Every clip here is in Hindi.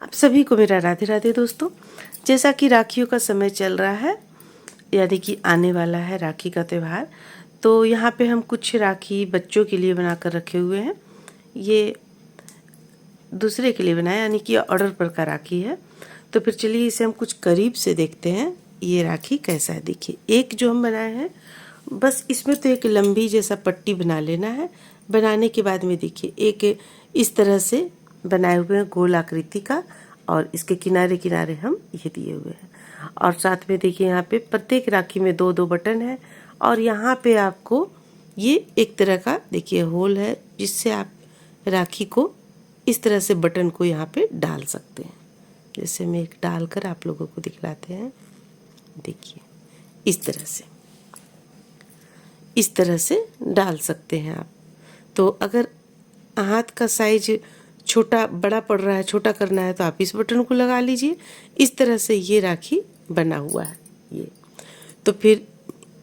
आप सभी को मेरा राधे राधे दोस्तों। जैसा कि राखियों का समय चल रहा है, यानी कि आने वाला है राखी का त्यौहार, तो यहाँ पे हम कुछ राखी बच्चों के लिए बना कर रखे हुए हैं। ये दूसरे के लिए बनाया, यानी कि ऑर्डर पर का राखी है। तो फिर चलिए इसे हम कुछ करीब से देखते हैं, ये राखी कैसा है। देखिए, एक जो हम बनाए हैं, बस इसमें तो एक लंबी जैसा पट्टी बना लेना है। बनाने के बाद में देखिए एक इस तरह से बनाए हुए हैं गोल आकृति का, और इसके किनारे किनारे हम ये दिए हुए हैं। और साथ में देखिए यहाँ पे प्रत्येक राखी में दो दो बटन है, और यहाँ पे आपको ये एक तरह का देखिए होल है, जिससे आप राखी को इस तरह से बटन को यहाँ पे डाल सकते हैं। जैसे मैं एक डालकर आप लोगों को दिखलाते हैं। देखिए इस तरह से डाल सकते हैं आप। तो अगर हाथ का साइज छोटा बड़ा पड़ रहा है, छोटा करना है, तो आप इस बटन को लगा लीजिए। इस तरह से ये राखी बना हुआ है ये। तो फिर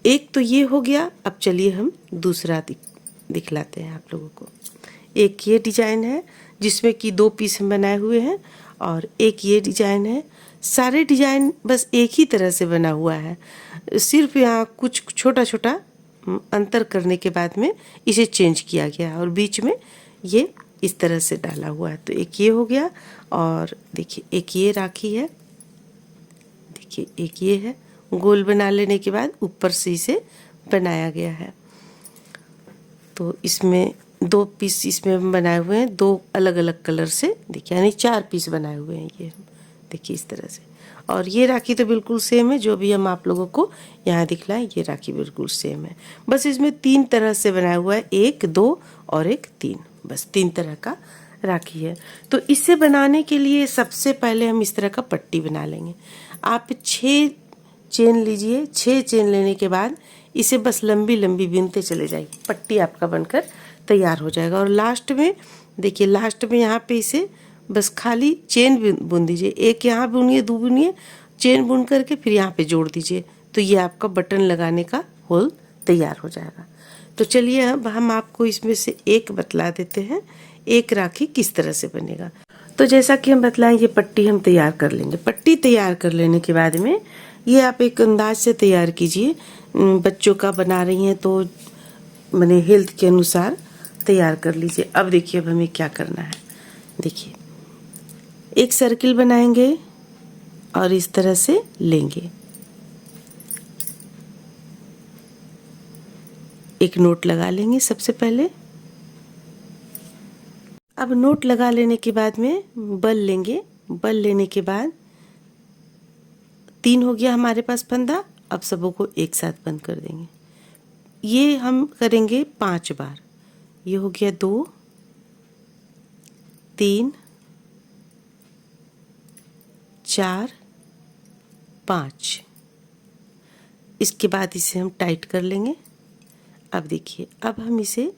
एक तो ये हो गया। अब चलिए हम दूसरा दिखलाते हैं आप लोगों को। एक ये डिजाइन है जिसमें कि दो पीस हम बनाए हुए हैं, और एक ये डिजाइन है। सारे डिजाइन बस एक ही तरह से बना हुआ है, सिर्फ यहाँ कुछ छोटा छोटा अंतर करने के बाद में इसे चेंज किया गया, और बीच में ये इस तरह से डाला हुआ है। तो एक ये हो गया, और देखिए एक ये राखी है। देखिए एक ये है, गोल बना लेने के बाद ऊपर से इसे बनाया गया है। तो इसमें दो पीस इसमें हम बनाए हुए हैं, दो अलग अलग कलर से। देखिए यानी 4 पीस बनाए हुए हैं ये। देखिए इस तरह से। और ये राखी तो बिल्कुल सेम है, जो भी हम आप लोगों को यहाँ दिखलाएं, ये राखी बिल्कुल सेम है। बस इसमें 3 तरह से बनाया हुआ है, 1, 2 और एक 3। बस 3 तरह का राखी है। तो इसे बनाने के लिए सबसे पहले हम इस तरह का पट्टी बना लेंगे। आप 6 चेन लीजिए। 6 चेन लेने के बाद इसे बस लंबी लंबी बीनते चले जाइए, पट्टी आपका बनकर तैयार हो जाएगा। और लास्ट में देखिए, लास्ट में यहाँ पे इसे बस खाली चेन बुन दीजिए। एक यहाँ बुनिए, दो बुनिए, चेन बुन करके फिर यहाँ पे जोड़ दीजिए। तो ये आपका बटन लगाने का होल तैयार हो जाएगा। तो चलिए अब हम आपको इसमें से एक बतला देते हैं, एक राखी किस तरह से बनेगा। तो जैसा कि हम बतलाएं, ये पट्टी हम तैयार कर लेंगे। पट्टी तैयार कर लेने के बाद में ये आप एक अंदाज से तैयार कीजिए। बच्चों का बना रही हैं तो मैंने हेल्थ के अनुसार तैयार कर लीजिए। अब देखिए अब हमें क्या करना है। देखिए एक सर्किल बनाएंगे और इस तरह से लेंगे। एक नोट लगा लेंगे सबसे पहले। अब नोट लगा लेने के बाद में बल लेंगे। बल लेने के बाद 3 हो गया हमारे पास फंदा। अब सबों को एक साथ बंद कर देंगे। ये हम करेंगे 5 बार। ये हो गया 2, 3, 4, 5। इसके बाद इसे हम टाइट कर लेंगे। अब देखिए, अब हम इसे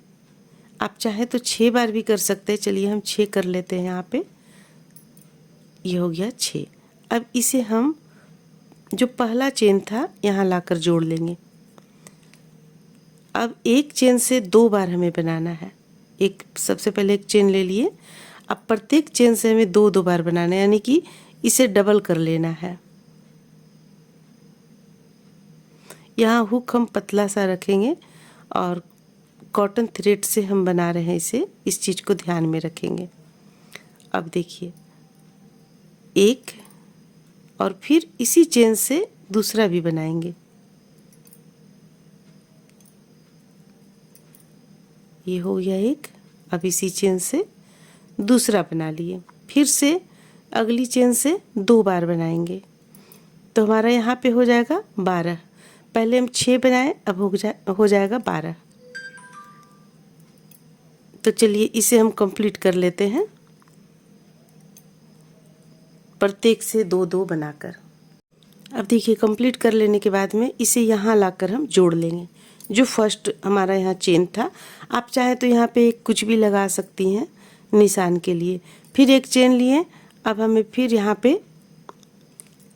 आप चाहे तो 6 बार भी कर सकते हैं। चलिए हम 6 कर लेते हैं यहाँ पे। ये हो गया 6। अब इसे हम जो पहला चेन था यहाँ लाकर जोड़ लेंगे। अब एक चेन से 2 बार हमें बनाना है। एक सबसे पहले एक चेन ले लिए। अब प्रत्येक चेन से हमें 2-2 बार बनाना है, यानी कि इसे डबल कर लेना है। यहाँ हुक हम पतला सा रखेंगे, और कॉटन थ्रेड से हम बना रहे हैं इसे, इस चीज़ को ध्यान में रखेंगे। अब देखिए एक, और फिर इसी चेन से दूसरा भी बनाएंगे। ये हो गया एक। अब इसी चेन से दूसरा बना लिए। फिर से अगली चेन से 2 बार बनाएंगे। तो हमारा यहाँ पे हो जाएगा 12। पहले हम 6 बनाए, अब हो जाएगा 12। तो चलिए इसे हम कंप्लीट कर लेते हैं, प्रत्येक से 2-2 बनाकर। अब देखिए कंप्लीट कर लेने के बाद में इसे यहाँ लाकर हम जोड़ लेंगे। जो फर्स्ट हमारा यहाँ चेन था, आप चाहे तो यहाँ पे कुछ भी लगा सकती हैं निशान के लिए। फिर एक चेन लिए। अब हमें फिर यहाँ पे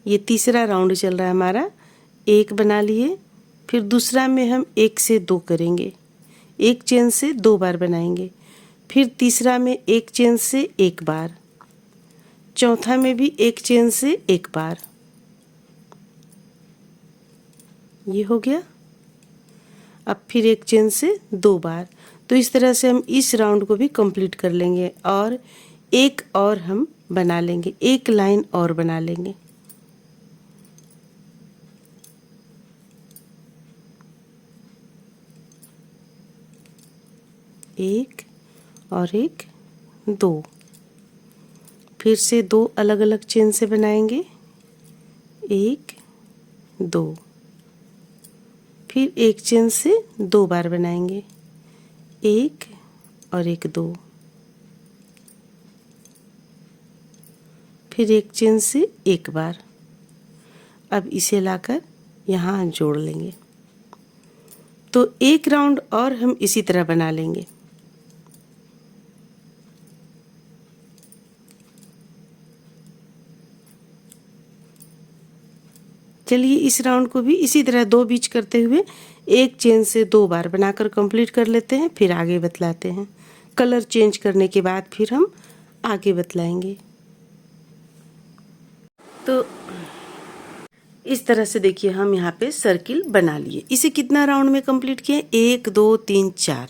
ये तीसरा राउंड चल रहा है हमारा। एक बना लिए, फिर दूसरा में हम 1 से 2 करेंगे। एक चेन से 2 बार बनाएंगे। फिर तीसरा में एक चेन से 1 बार। चौथा में भी एक चेन से एक बार, ये हो गया। अब फिर एक चेन से 2 बार। तो इस तरह से हम इस राउंड को भी कंप्लीट कर लेंगे और एक और हम बना लेंगे, एक लाइन और बना लेंगे। एक और एक, 2, फिर से 2 अलग अलग चेन से बनाएंगे, 1 2, फिर एक चेन से 2 बार बनाएंगे, 1 और एक 2, फिर एक चेन से एक बार। अब इसे लाकर यहाँ जोड़ लेंगे। तो एक राउंड और हम इसी तरह बना लेंगे। चलिए इस राउंड को भी इसी तरह 2 बीच करते हुए एक चेन से 2 बार बनाकर कंप्लीट कर लेते हैं, फिर आगे बतलाते हैं। कलर चेंज करने के बाद फिर हम आगे बतलाएंगे। तो इस तरह से देखिए हम यहाँ पे सर्किल बना लिए। इसे कितना राउंड में कंप्लीट किए? 1 2 3 4,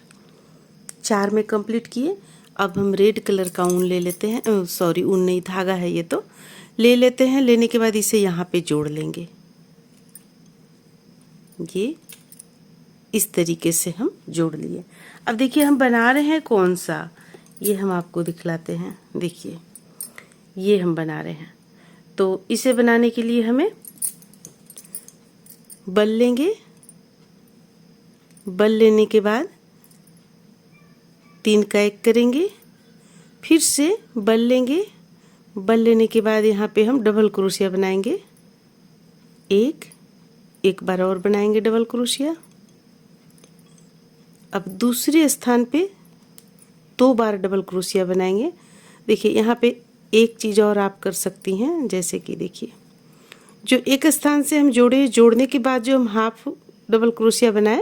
4 में कंप्लीट किए। अब हम रेड कलर का ऊन ले लेते हैं, सॉरी ऊन नहीं, धागा है ये, तो ले लेते हैं। लेने के बाद इसे यहाँ पे जोड़ लेंगे। ये इस तरीके से हम जोड़ लिए। अब देखिए हम बना रहे हैं कौन सा, ये हम आपको दिखलाते हैं। देखिए ये हम बना रहे हैं। तो इसे बनाने के लिए हमें बल लेंगे। बल लेने के बाद 3 का 1 करेंगे, फिर से बल लेंगे। बल लेने के बाद यहाँ पे हम डबल क्रोशिया बनाएंगे, एक बार और बनाएंगे डबल क्रोशिया। अब दूसरे स्थान पे 2 बार डबल क्रोशिया बनाएंगे। देखिए यहाँ पे एक चीज़ और आप कर सकती हैं, जैसे कि देखिए जो एक स्थान से हम जोड़ने के बाद जो हम हाफ डबल क्रोशिया बनाए,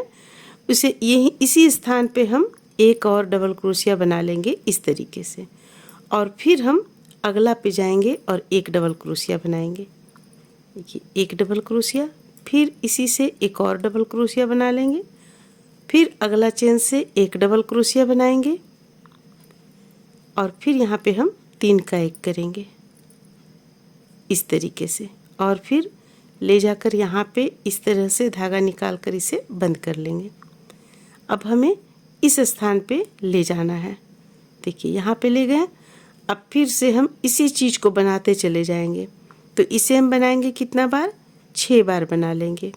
उसे यही इसी स्थान पे हम एक और डबल क्रोशिया बना लेंगे इस तरीके से, और फिर हम अगला पे जाएंगे और एक डबल क्रोशिया बनाएंगे। देखिए एक डबल क्रोशिया, फिर इसी से एक और डबल क्रोशिया बना लेंगे, फिर अगला चेन से एक डबल क्रोशिया बनाएंगे, और फिर यहाँ पे हम 3 का 1 करेंगे इस तरीके से, और फिर ले जाकर यहाँ पे इस तरह से धागा निकाल कर इसे बंद कर लेंगे। अब हमें इस स्थान पे ले जाना है। देखिए यहाँ पे ले गए। अब फिर से हम इसी चीज़ को बनाते चले जाएंगे। तो इसे हम बनाएंगे कितना बार? 6 बार बना लेंगे।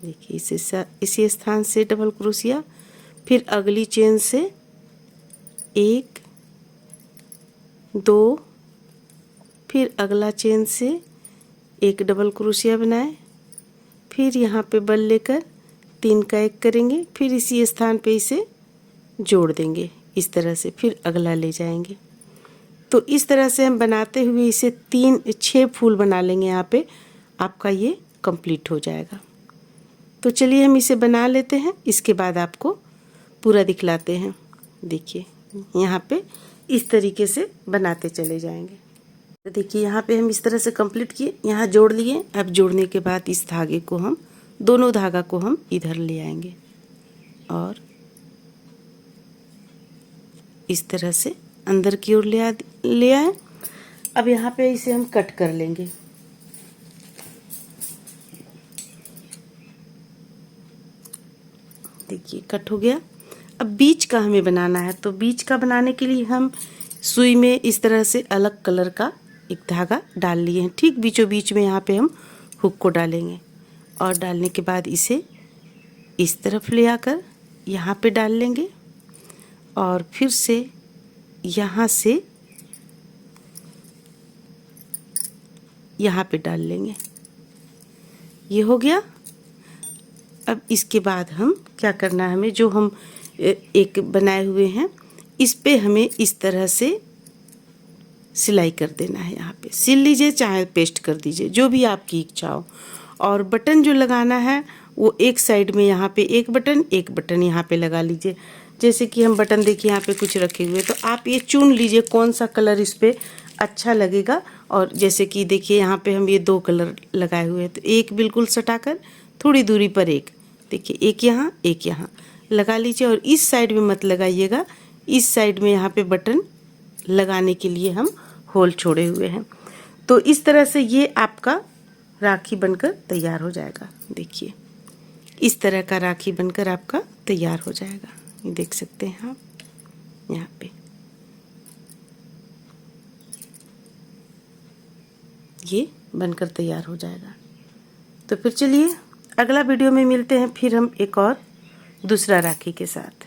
देखिए इसी स्थान से डबल क्रोशिया, फिर अगली चेन से 1 2, फिर अगला चेन से एक डबल क्रोशिया बनाए, फिर यहाँ पे बल लेकर 3 का 1 करेंगे, फिर इसी स्थान पे इसे जोड़ देंगे इस तरह से, फिर अगला ले जाएंगे। तो इस तरह से हम बनाते हुए इसे 6 फूल बना लेंगे। यहाँ पे आपका ये कंप्लीट हो जाएगा। तो चलिए हम इसे बना लेते हैं, इसके बाद आपको पूरा दिखलाते हैं। देखिए यहाँ पे इस तरीके से बनाते चले जाएंगे। तो देखिए यहाँ पे हम इस तरह से कंप्लीट किए, यहाँ जोड़ लिए। अब जोड़ने के बाद इस धागे को हम, दोनों धागा को हम इधर ले आएंगे और इस तरह से अंदर की ओर ले आए। अब यहाँ पे इसे हम कट कर लेंगे। देखिए कट हो गया। अब बीच का हमें बनाना है। तो बीच का बनाने के लिए हम सुई में इस तरह से अलग कलर का एक धागा डाल लिए हैं। ठीक बीचों बीच में यहाँ पे हम हुक को डालेंगे, और डालने के बाद इसे इस तरफ ले आकर यहाँ पे डाल लेंगे, और फिर से यहाँ से यहाँ पे डाल लेंगे। ये हो गया। अब इसके बाद हम क्या करना है, हमें जो हम एक बनाए हुए हैं इस पे हमें इस तरह से सिलाई कर देना है। यहाँ पे सिल लीजिए, चाहे पेस्ट कर दीजिए, जो भी आपकी इच्छा हो। और बटन जो लगाना है वो एक साइड में यहाँ पे एक बटन यहाँ पे लगा लीजिए। जैसे कि हम बटन देखिए यहाँ पे कुछ रखे हुए, तो आप ये चुन लीजिए कौन सा कलर इस पे अच्छा लगेगा। और जैसे कि देखिए यहाँ पे हम ये 2 कलर लगाए हुए हैं, तो एक बिल्कुल सटाकर थोड़ी दूरी पर एक, देखिए एक यहाँ लगा लीजिए। और इस साइड में मत लगाइएगा, इस साइड में यहाँ पे बटन लगाने के लिए हम होल छोड़े हुए हैं। तो इस तरह से ये आपका राखी बनकर तैयार हो जाएगा। देखिए इस तरह का राखी बनकर आपका तैयार हो जाएगा। ये देख सकते हैं आप यहाँ पे, ये बनकर तैयार हो जाएगा। तो फिर चलिए अगला वीडियो में मिलते हैं, फिर हम एक और दूसरा राखी के साथ।